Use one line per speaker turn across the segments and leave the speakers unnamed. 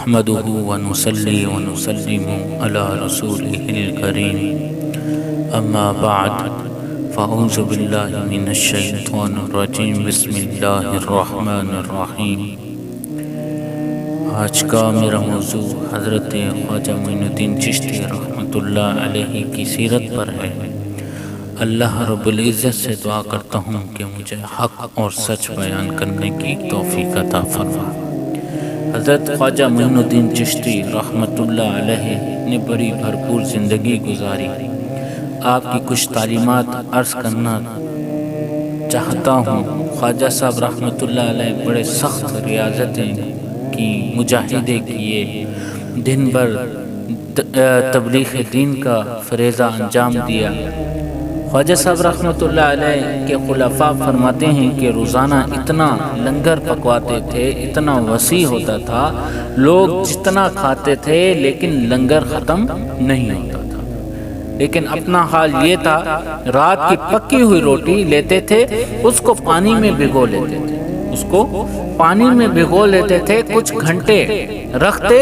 نحمده ونصلي ونسلم على رسوله الكريم اما بعد فاعوذ باللہ من الشیطان الرجیم بسم اللہ الرحمن الرحیم۔ آج کا میرا موضوع حضرت خواجہ معین الدین چشتی رحمۃ اللہ علیہ کی سیرت پر ہے۔ اللہ رب العزت سے دعا کرتا ہوں کہ مجھے حق اور سچ بیان کرنے کی توفیق عطا فرما۔ حضرت خواجہ معین الدین چشتی رحمۃ اللہ علیہ نے بڑی بھرپور زندگی گزاری۔ آپ کی کچھ تعلیمات عرض کرنا چاہتا ہوں۔ خواجہ صاحب رحمۃ اللہ علیہ بڑے سخت ریاضتیں کی، مجاہدے کیے، دن بھر تبلیغ دین کا فریضہ انجام دیا۔ خواجہ صاحب رحمۃ اللہ علیہ کے خلفاء فرماتے ہیں کہ روزانہ اتنا لنگر پکواتے تھے، اتنا وسیع ہوتا تھا، لوگ جتنا کھاتے تھے لیکن لنگر ختم نہیں ہوتا تھا۔ لیکن اپنا حال یہ تھا، رات کی پکی ہوئی روٹی لیتے تھے، اس کو پانی میں بھگو لیتے تھے، کچھ گھنٹے رکھتے،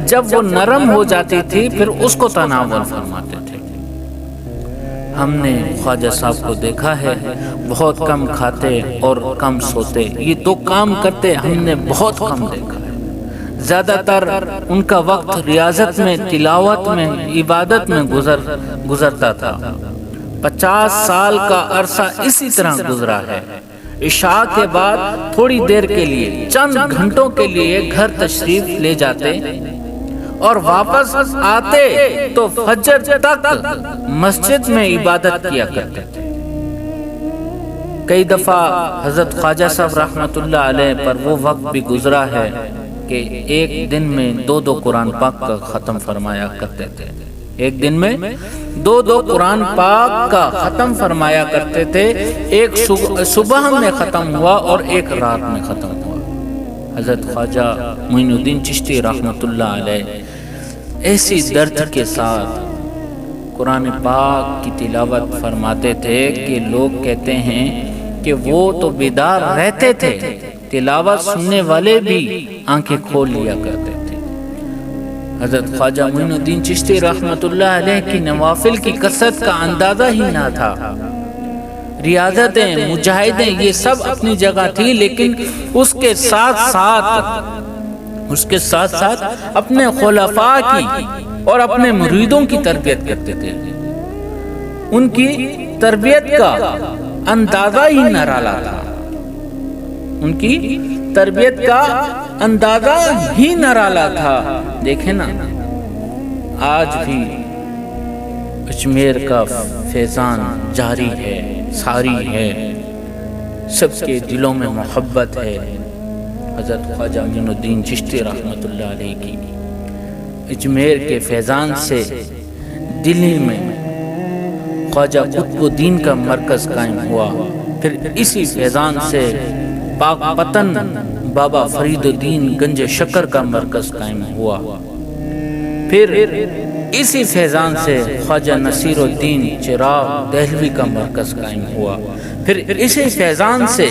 جب وہ نرم ہو جاتی تھی پھر اس کو تناول فرماتے تھے۔ ہم نے خواجہ صاحب کو دیکھا ہے، بہت کم کھاتے اور کم سوتے، یہ دو کام کرتے ہم نے بہت کم دیکھا ہے۔ زیادہ تر ان کا وقت ریاضت میں، تلاوت میں، عبادت میں گزرتا تھا۔ 50 سال کا عرصہ اسی طرح گزرا ہے۔ عشاء کے بعد تھوڑی دیر کے لیے، چند گھنٹوں کے لیے گھر تشریف لے جاتے اور واپس آتے تو فجر تک مسجد میں عبادت کیا کرتے تھے۔ کئی دفعہ حضرت خواجہ صاحب رحمۃ اللہ علیہ پر وہ وقت بھی گزرا ہے کہ ایک دن میں 2 قرآن پاک کا ختم فرمایا کرتے تھے۔ ایک دن میں 2 قرآن پاک کا ختم فرمایا کرتے تھے۔ ایک صبح میں ختم ہوا اور ایک رات میں ختم ہوا۔ حضرت خواجہ معین الدین چشتی رحمۃ اللہ علیہ ایسی درد کے ساتھ قرآن پاک کی تلاوت فرماتے تھے کہ لوگ کہتے ہیں کہ وہ تو بیدار رہتے تھے، تلاوت سننے والے بھی آنکھیں کھول لیا کرتے تھے۔ حضرت خواجہ معین الدین چشتی رحمۃ اللہ علیہ کی نوافل کی کثرت کا اندازہ ہی نہ تھا۔ ریاضتیں، مجاہدیں، یہ سب اپنی جگہ تھی، لیکن اس کے ساتھ ساتھ اپنے خلفاء کی اور اپنے مریدوں کی تربیت کرتے تھے۔ ان کی تربیت کا اندازہ ہی نرالا تھا، ان کی تربیت کا اندازہ ہی نرالا تھا۔ دیکھیں نا، آج بھی اجمیر کا فیضان جاری ہے، ساری ہے، سب کے دلوں میں محبت ہے۔ حضرت خواجہ معین الدین چشتی رحمۃ اللہ علیہ کی اجمیر کے فیضان سے دلی میں خواجہ قطب الدین کا مرکز قائم ہوا۔ پھر اسی فیضان سے پاک پتن بابا فرید الدین گنج شکر کا مرکز قائم ہوا۔ پھر اسی فیضان سے خواجہ نصیر الدین چراغ دہلوی کا مرکز قائم ہوا۔ پھر اسی فیضان سے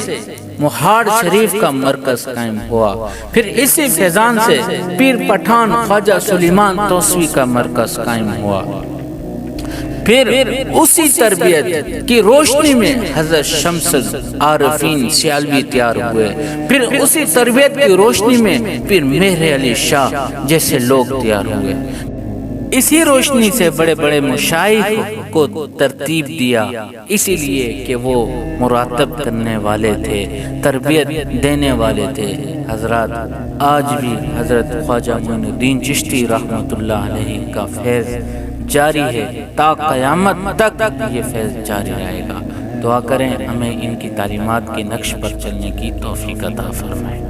مہاڑ شریف کا مرکز قائم ہوا۔ پھر اسی فیضان سے پیر پٹھان خواجہ سلیمان توسوی کا مرکز قائم ہوا۔ پھر اسی تربیت کی روشنی میں حضرت شمس العارفین سیالوی تیار ہوئے۔ پھر اسی تربیت کی روشنی میں پیر مہر علی شاہ جیسے لوگ تیار ہوئے۔ اسی روشنی سے بڑے بڑے مشائخ کو ترتیب دیا، اسی لیے کہ وہ مراتب کرنے والے تھے، تربیت دینے والے تھے۔ حضرات، آج بھی حضرت خواجہ معین الدین چشتی رحمۃ اللہ علیہ کا فیض جاری ہے، تا قیامت تک یہ فیض جاری رہے گا۔ دعا کریں ہمیں ان کی تعلیمات کے نقش پر چلنے کی توفیق عطا فرمائے۔